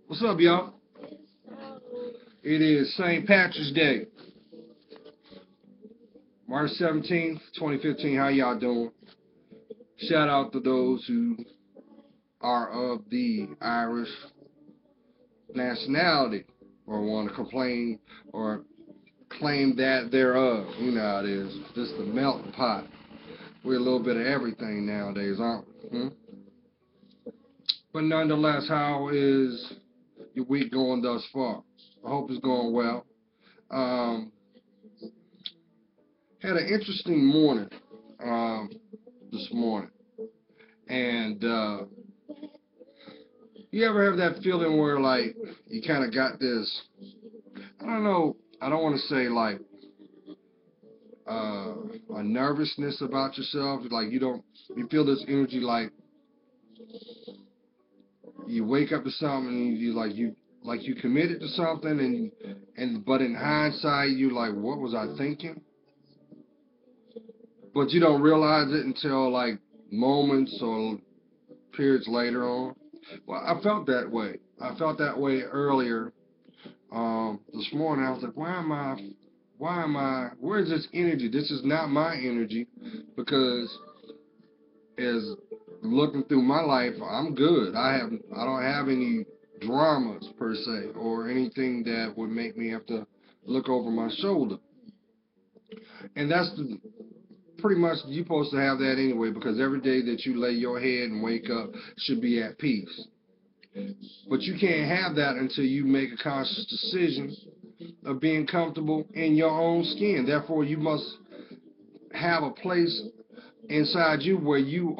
What's up, y'all? It is St. Patrick's Day, March 17th, 2015. How y'all doing? Shout out to those who are of the Irish nationality or want to complain or claim that thereof. You know how it is. This is the melting pot. We're a little bit of everything nowadays, aren't we? But nonetheless, how is your week going thus far? I hope it's going well. Um, Had an interesting morning this morning. And you ever have that feeling where, like, you kind of got this, I don't know, I don't want to say, like, a nervousness about yourself. Like, you feel this energy, like, you wake up to something and you committed to something but in hindsight, you like, what was I thinking? But you don't realize it until, like, moments or periods later on. Well, I felt that way. I felt that way earlier this morning. I was like, where's this energy? This is not my energy, because as looking through my life, I'm good. I don't have any dramas per se or anything that would make me have to look over my shoulder. And pretty much you're supposed to have that anyway, because every day that you lay your head and wake up should be at peace. But you can't have that until you make a conscious decision of being comfortable in your own skin. Therefore, you must have a place inside you where you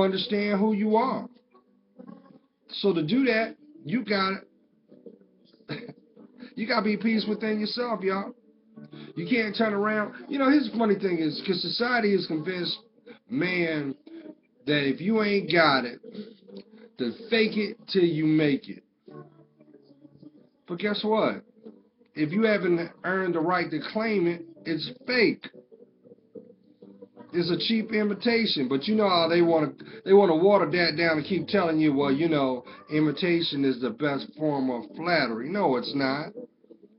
understand who you are. So to do that, you got you got to be at peace within yourself, y'all. You can't turn around. Here's the funny thing is, because society is convinced, man, that if you ain't got it, then fake it till you make it. But guess what? If you haven't earned the right to claim it, it's fake. It's a cheap imitation. But you know how they want to water that down and keep telling you, well, imitation is the best form of flattery. No, it's not.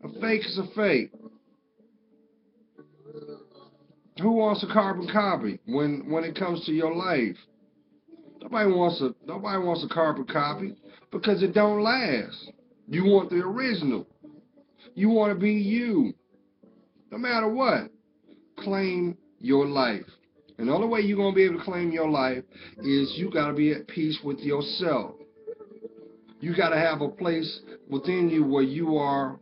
A fake is a fake. Who wants a carbon copy when it comes to your life? Nobody wants a carbon copy, because it don't last. You want the original. You want to be you. No matter what. Claim your life. And the only way you're going to be able to claim your life is you got to be at peace with yourself. You got to have a place within you where you are,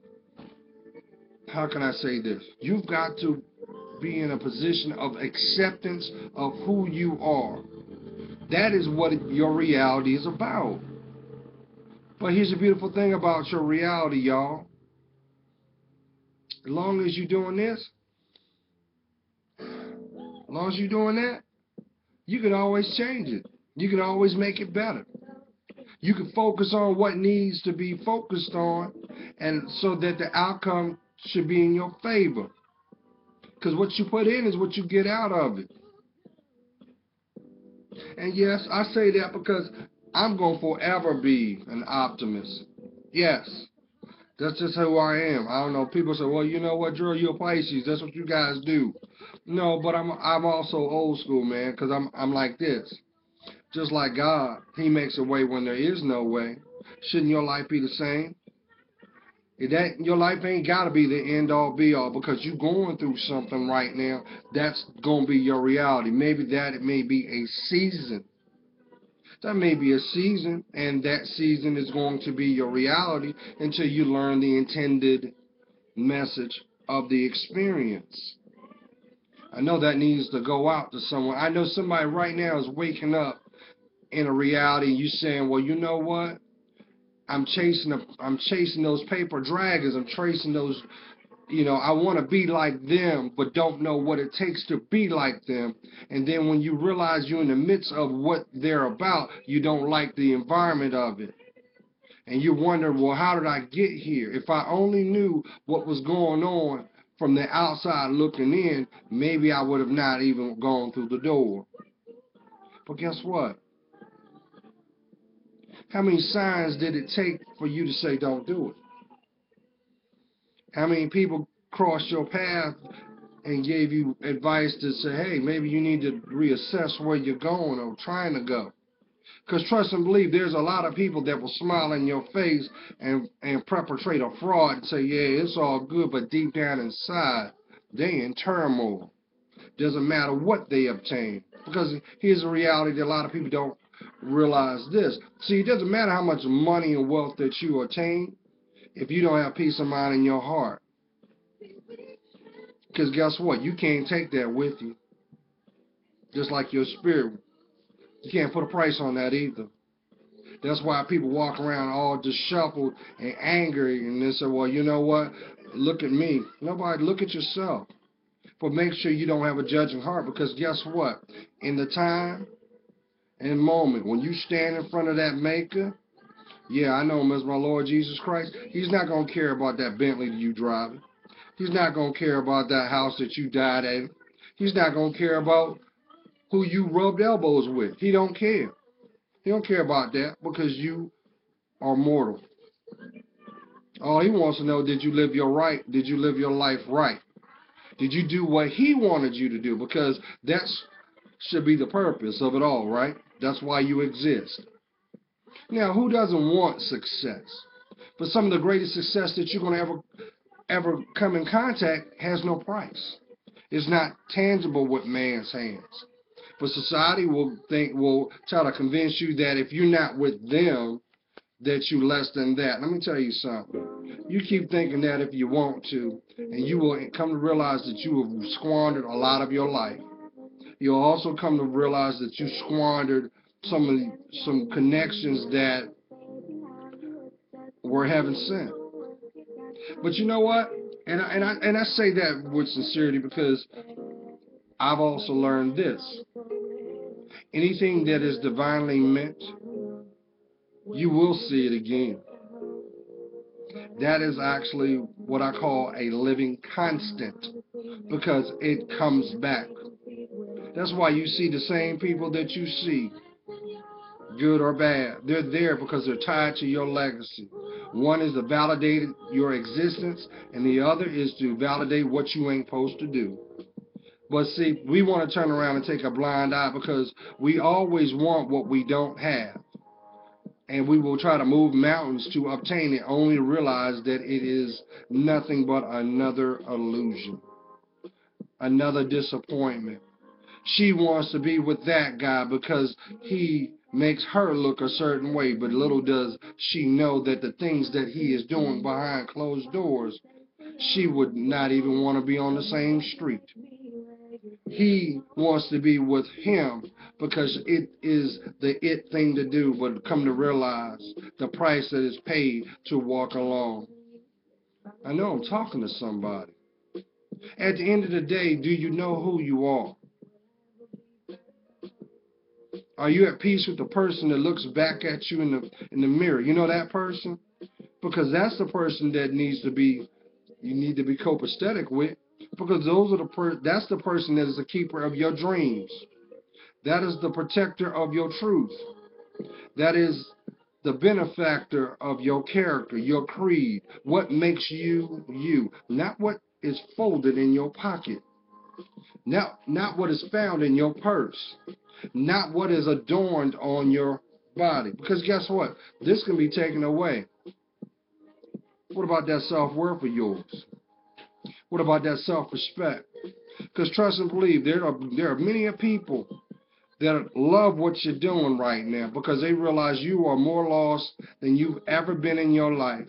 how can I say this? You've got to be in a position of acceptance of who you are. That is what your reality is about. But here's the beautiful thing about your reality, y'all. As long as you're doing this, as long as you're doing that, you can always change it. You can always make it better. You can focus on what needs to be focused on, and so that the outcome should be in your favor. Because what you put in is what you get out of it. And yes, I say that because I'm going to forever be an optimist. Yes, that's just who I am. I don't know. People say, well, you know what, Drew, you're a Pisces. That's what you guys do. No, but I'm also old school, man, because I'm like this. Just like God, He makes a way when there is no way. Shouldn't your life be the same? Your life ain't got to be the end all be all, because you're going through something right now. That's going to be your reality. Maybe it may be a season. That may be a season, and that season is going to be your reality until you learn the intended message of the experience. I know that needs to go out to someone. I know somebody right now is waking up in a reality, and you saying, well, you know what? I'm chasing those paper dragons. I'm chasing those, I want to be like them, but don't know what it takes to be like them. And then when you realize you're in the midst of what they're about, you don't like the environment of it. And you wonder, well, how did I get here? If I only knew what was going on from the outside looking in, maybe I would have not even gone through the door. But guess what? How many signs did it take for you to say don't do it? How many people crossed your path and gave you advice to say, hey, maybe you need to reassess where you're going or trying to go? Because trust and believe, there's a lot of people that will smile in your face and perpetrate a fraud and say, yeah, it's all good, but deep down inside, they in turmoil. Doesn't matter what they obtain. Because here's the reality that a lot of people don't realize this. See, it doesn't matter how much money and wealth that you attain if you don't have peace of mind in your heart. Because guess what? You can't take that with you. Just like your spirit. You can't put a price on that either. That's why people walk around all disheveled and angry and they say, well, you know what? Look at me. Nobody, look at yourself. But make sure you don't have a judging heart, because guess what? In the time and moment when you stand in front of that maker, yeah, I know him as my Lord Jesus Christ. He's not going to care about that Bentley you driving. He's not going to care about that house that you died at. He's not going to care about who you rubbed elbows with. He don't care. He don't care about that, because you are mortal. All he wants to know, did you live your life right? Did you do what he wanted you to do? Because that should be the purpose of it all, right? That's why you exist. Now, who doesn't want success? But some of the greatest success that you're going to ever come in contact has no price. It's not tangible with man's hands. But society will try to convince you that if you're not with them, that you're less than that. Let me tell you something. You keep thinking that if you want to, and you will come to realize that you have squandered a lot of your life. You'll also come to realize that you squandered some connections that were heaven sent. But you know what? And I say that with sincerity, because I've also learned this. Anything that is divinely meant, you will see it again. That is actually what I call a living constant, because it comes back. That's why you see the same people that you see, good or bad. They're there because they're tied to your legacy. One is to validate your existence, and the other is to validate what you ain't supposed to do. But see, we want to turn around and take a blind eye, because we always want what we don't have. And we will try to move mountains to obtain it, only to realize that it is nothing but another illusion, another disappointment. She wants to be with that guy because he makes her look a certain way, but little does she know that the things that he is doing behind closed doors, she would not even want to be on the same street. He wants to be with him because it is the it thing to do, but come to realize the price that is paid to walk along. I know I'm talking to somebody. At the end of the day, do you know who you are? Are you at peace with the person that looks back at you in the mirror? You know that person? Because that's the person that you need to be copacetic with. Because that's the person that is the keeper of your dreams. That is the protector of your truth. That is the benefactor of your character, your creed. What makes you you. Not what is folded in your pocket. Not what is found in your purse. Not what is adorned on your body. Because guess what? This can be taken away. What about that self-worth of yours? What about that self-respect? Because trust and believe, there are many people that love what you're doing right now, because they realize you are more lost than you've ever been in your life,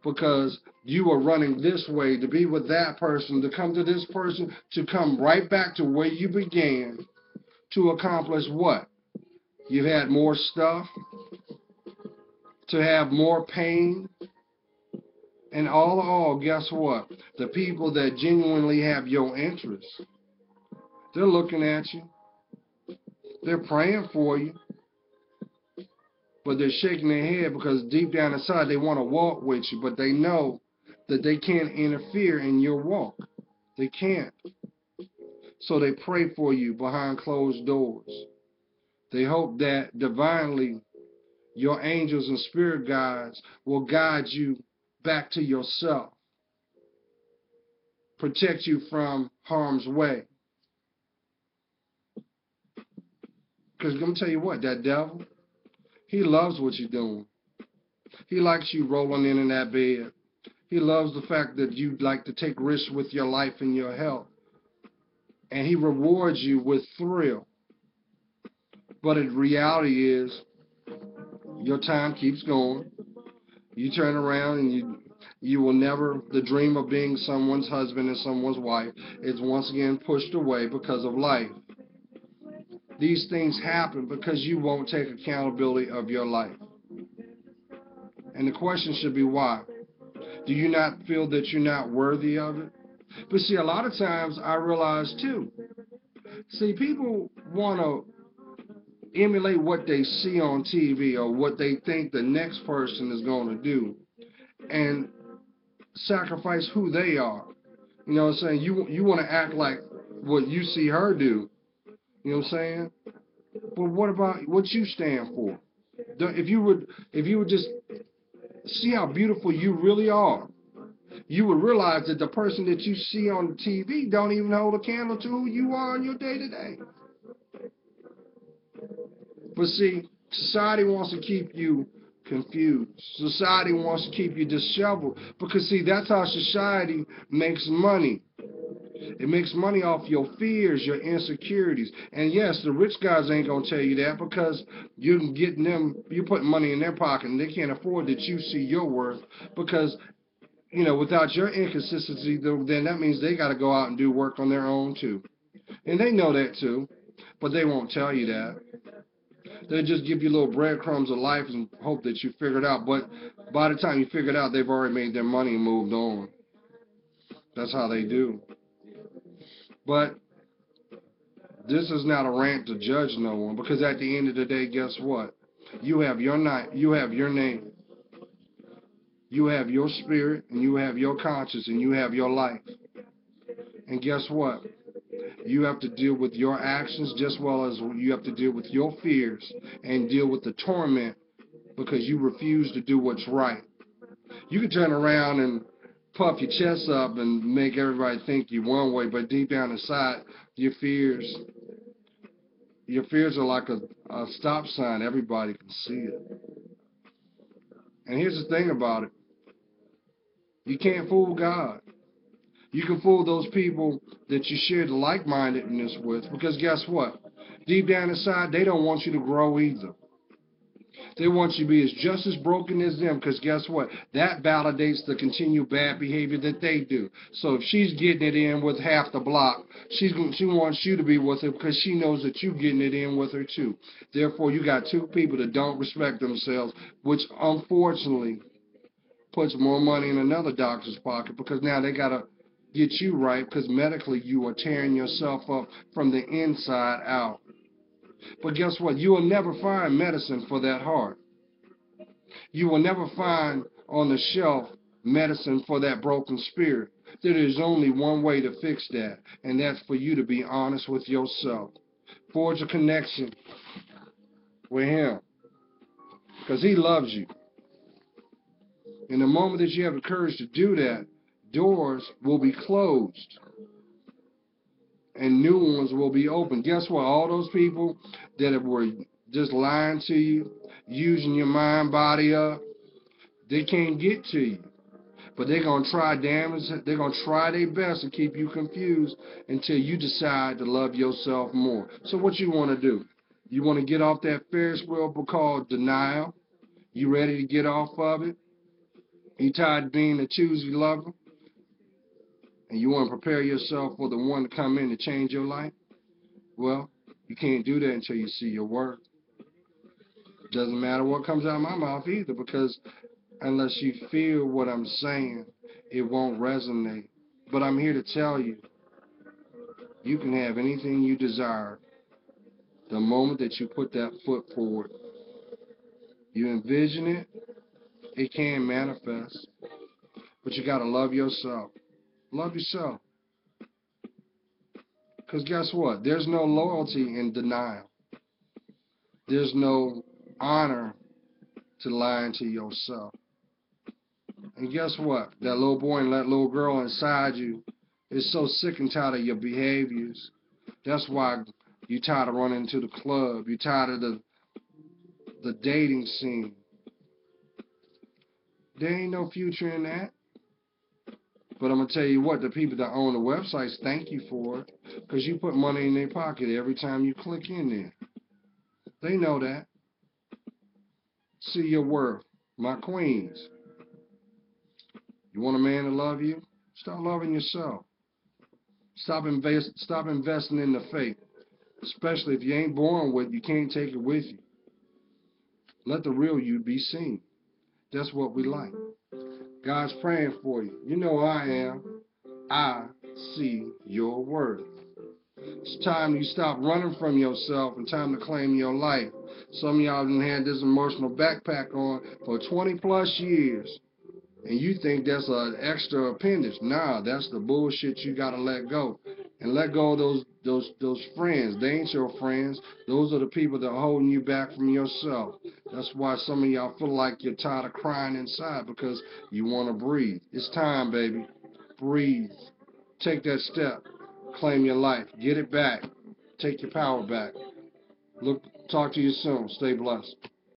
because you are running this way to be with that person, to come to this person, to come right back to where you began, to accomplish what? You've had more stuff, to have more pain. And all, guess what? The people that genuinely have your interests, they're looking at you. They're praying for you. But they're shaking their head because deep down inside they want to walk with you. But they know that they can't interfere in your walk. They can't. So they pray for you behind closed doors. They hope that divinely your angels and spirit guides will guide you back to yourself, protect you from harm's way. Because let me tell you what, that devil, he loves what you're doing. He likes you rolling in that bed. He loves the fact that you like to take risks with your life and your health. And he rewards you with thrill. But the reality is, your time keeps going. You turn around and you will never, the dream of being someone's husband and someone's wife is once again pushed away because of life. These things happen because you won't take accountability of your life. And the question should be why? Do you not feel that you're not worthy of it? But see, a lot of times I realize too, see, people want to emulate what they see on TV or what they think the next person is going to do and sacrifice who they are. You know what I'm saying? You want to act like what you see her do. You know what I'm saying? But what about what you stand for? If you would just see how beautiful you really are, you would realize that the person that you see on TV don't even hold a candle to who you are in your day-to-day. But see, society wants to keep you confused. Society wants to keep you disheveled. Because see, that's how society makes money. It makes money off your fears, your insecurities. And yes, the rich guys ain't going to tell you that because you're getting them, you're putting money in their pocket and they can't afford that you see your worth because, you know, without your inconsistency, then that means they got to go out and do work on their own too. And they know that too, but they won't tell you that. They'll just give you little breadcrumbs of life and hope that you figure it out. But by the time you figure it out, they've already made their money and moved on. That's how they do. But this is not a rant to judge no one, because at the end of the day, guess what? You have your night, you have your name, you have your spirit, and you have your conscience, and you have your life. And guess what? You have to deal with your actions just well as you have to deal with your fears and deal with the torment because you refuse to do what's right. You can turn around and puff your chest up and make everybody think you one way, but deep down inside, your fears are like a stop sign. Everybody can see it. And here's the thing about it. You can't fool God. You can fool those people that you share the like-mindedness with because guess what? Deep down inside, they don't want you to grow either. They want you to be just as broken as them because guess what? That validates the continued bad behavior that they do. So if she's getting it in with half the block, she wants you to be with her because she knows that you're getting it in with her too. Therefore, you got two people that don't respect themselves, which unfortunately puts more money in another doctor's pocket because now they got to get you right because medically you are tearing yourself up from the inside out. But guess what? You will never find medicine for that heart. You will never find on the shelf medicine for that broken spirit. There is only one way to fix that, and that's for you to be honest with yourself. Forge a connection with him because he loves you. In the moment that you have the courage to do that, doors will be closed and new ones will be open. Guess what? All those people that were just lying to you, using your mind, body up, they can't get to you. But they're going to try they're going to try their best to keep you confused until you decide to love yourself more. So what you want to do? You want to get off that Ferris wheel called denial? You ready to get off of it? You tired of being a choosy lover? And you want to prepare yourself for the one to come in to change your life? Well, you can't do that until you see your worth. Doesn't matter what comes out of my mouth either, because unless you feel what I'm saying, it won't resonate. But I'm here to tell you, you can have anything you desire the moment that you put that foot forward. You envision it, it can manifest. But you gotta love yourself. Love yourself. Because guess what? There's no loyalty in denial. There's no honor to lying to yourself. And guess what? That little boy and that little girl inside you is so sick and tired of your behaviors. That's why you tired of running to the club. You tired of the dating scene. There ain't no future in that. But I'm going to tell you what, the people that own the websites thank you for it, because you put money in their pocket every time you click in there. They know that. See your worth. My queens. You want a man to love you? Start loving yourself. Stop investing in the fake. Especially if you ain't born with it, you can't take it with you. Let the real you be seen. That's what we like. God's praying for you. You know I am. I see your worth. It's time you stop running from yourself and time to claim your life. Some of y'all done had this emotional backpack on for 20 plus years. And you think that's an extra appendage. Nah, that's the bullshit you gotta let go. And let go of those friends. They ain't your friends. Those are the people that are holding you back from yourself. That's why some of y'all feel like you're tired of crying inside, because you want to breathe. It's time, baby. Breathe. Take that step. Claim your life. Get it back. Take your power back. Talk to you soon. Stay blessed.